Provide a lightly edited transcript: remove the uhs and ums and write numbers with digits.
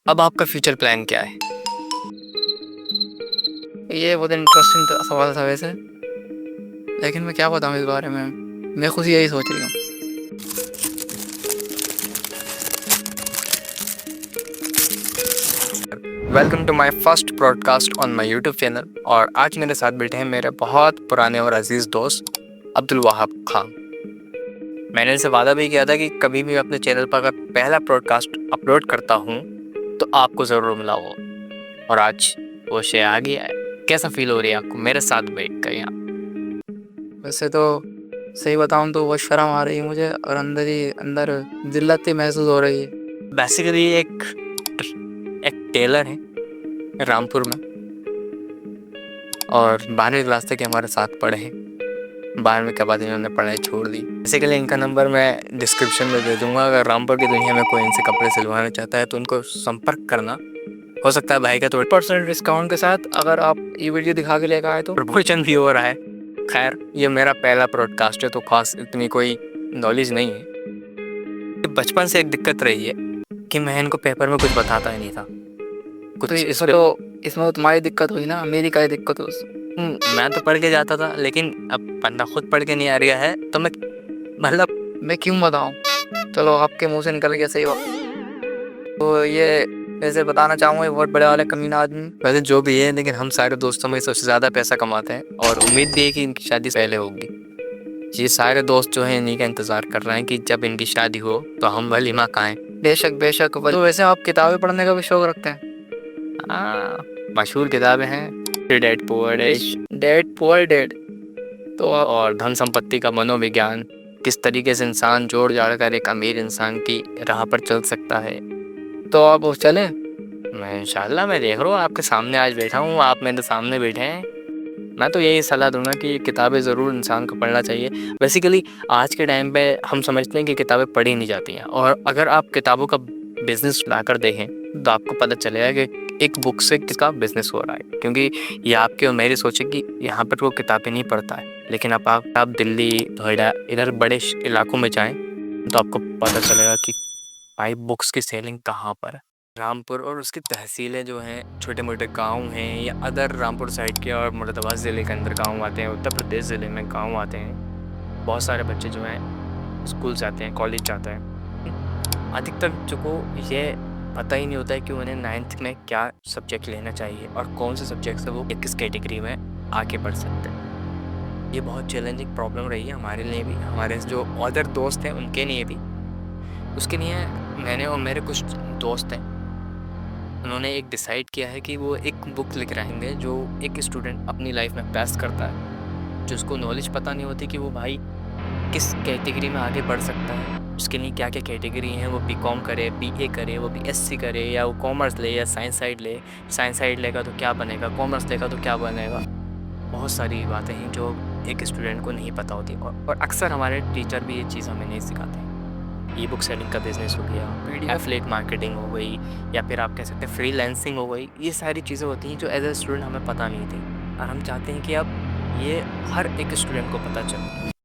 अब आपका future plan क्या है? ये बहुत इंटरेस्टिंग सवाल था वैसे, लेकिन मैं क्या बताऊँ इस बारे में। मैं खुद यही सोच रही हूँ। Welcome to my first broadcast on my YouTube channel. और आज मेरे साथ बैठे हैं मेरे बहुत पुराने और अजीज़ दोस्त अब्दुल वहाब खान। मैंने इनसे वादा भी किया था कि कभी भी अपने चैनल पर अगर पहला ब्रॉडकास्ट अपलोड करता हूँ तो आपको ज़रूर मिला हो, और आज वो शे आ गया है। कैसा फील हो रही है आपको मेरे साथ बैठ कर यहाँ? वैसे तो सही बताऊँ तो बहुत शर्म आ रही है मुझे, और अंदर ही अंदर जिल्लत ही महसूस हो रही है। बेसिकली एक टेलर है रामपुर में, और 12वीं क्लास तक हमारे साथ पढ़े हैं। 12वीं के बाद इन्होंने पढ़ाई छोड़ दी। बेसिकली इनका नंबर मैं डिस्क्रिप्शन में दे दूंगा। अगर रामपुर की दुनिया में कोई इनसे कपड़े सिलवाना चाहता है तो उनको संपर्क करना। हो सकता है भाई का तो 10% डिस्काउंट के साथ अगर आप ये वीडियो दिखा के लेकर आए तो। प्रमोशन भी हो रहा है। खैर, ये मेरा पहला ब्रॉडकास्ट है तो खास इतनी कोई नॉलेज नहीं है। बचपन से एक दिक्कत रही है कि मैं इनको पेपर में कुछ बताता ही नहीं था। तो कुछ इसमें तो तुम्हारी दिक्कत हुई ना, मेरी क्या दिक्कत हुई? मैं तो पढ़ के जाता था, लेकिन अब बंदा खुद पढ़ के नहीं आ रहा है तो मैं मतलब मैं क्यों बताऊँ? चलो, आपके मुंह से निकल गया, सही बात। तो ये वैसे बताना चाहूँगा, ये बहुत बड़े वाले कमीना आदमी। वैसे जो भी है, लेकिन हम सारे दोस्तों में सबसे ज़्यादा पैसा कमाते हैं और उम्मीद भी है कि इनकी शादी पहले होगी। ये सारे दोस्त जो हैं इन्हीं का इंतज़ार कर रहे हैं कि जब इनकी शादी हो तो हम वलीमा खाएं। बेशक बेशक। तो वैसे आप किताबें पढ़ने का भी शौक रखते हैं? हाँ, मशहूर किताबें हैं dead poor rich dead poor dead. तो आप और धन संपत्ति का मनोविज्ञान, किस तरीके से इंसान जोड़ जाड़ कर एक अमीर इंसान की राह पर चल सकता है। तो आप चले। मैं इंशाल्लाह, मैं देख रहा हूँ आपके सामने आज बैठा हूँ, आप मेरे सामने बैठे हैं। मैं तो यही सलाह दूंगा कि किताबें ज़रूर इंसान को पढ़ना चाहिए। बेसिकली आज के टाइम पे हम समझते हैं कि किताबें पढ़ी नहीं जाती हैं, और अगर आप किताबों का बिज़नेस लाकर देखें तो आपको पता चलेगा कि एक बुक से किसका बिज़नेस हो रहा है। क्योंकि ये आपके और मेरी सोचे कि यहाँ पर वो किताबें नहीं पढ़ता है, लेकिन आप दिल्ली, नोएडा, इधर बड़े इलाकों में जाएँ तो आपको पता चलेगा कि भाई बुक्स की सेलिंग कहाँ पर है। रामपुर और उसकी तहसीलें जो हैं, छोटे मोटे गांव हैं, या अदर रामपुर साइड के और मुरादाबाद ज़िले के अंदर गांव आते हैं, उत्तर प्रदेश ज़िले में गांव आते हैं। बहुत सारे बच्चे जो हैं स्कूल जाते हैं, कॉलेज जाते हैं। अधिकतर बच्चों को ये पता ही नहीं होता है कि उन्हें 9th में क्या सब्जेक्ट लेना चाहिए और कौन से सब्जेक्ट से वो किस कैटेगरी में आगे बढ़ सकते हैं। ये बहुत चैलेंजिंग प्रॉब्लम रही है हमारे लिए भी, हमारे जो अदर दोस्त हैं उनके लिए भी। उसके लिए मैंने और मेरे कुछ दोस्त हैं, उन्होंने एक डिसाइड किया है कि वो एक बुक लिख रहेंगे जो एक स्टूडेंट अपनी लाइफ में फेस करता है, जो उसको नॉलेज पता नहीं होती कि वो भाई किस कैटेगरी में आगे बढ़ सकता है। उसके लिए क्या क्या कैटेगरी हैं, वो बीकॉम करे, बीए करे, वो बीएससी करे, या वो कॉमर्स ले या साइंस साइड ले। साइंस साइड लेगा तो क्या बनेगा, कॉमर्स लेगा तो क्या बनेगा। बहुत सारी बातें हैं जो एक स्टूडेंट को नहीं पता होती, और अक्सर हमारे टीचर भी ये चीज़ हमें नहीं सिखाते हैं। ई बुक सेलिंग का बिज़नेस हो गया, एफिलिएट मार्केटिंग हो गई, या फिर आप कह सकते हैं फ्रीलांसिंग हो गई। ये सारी चीज़ें होती हैं जो एज ए स्टूडेंट हमें पता नहीं थी, और हम चाहते हैं कि अब ये हर एक स्टूडेंट को पता चले।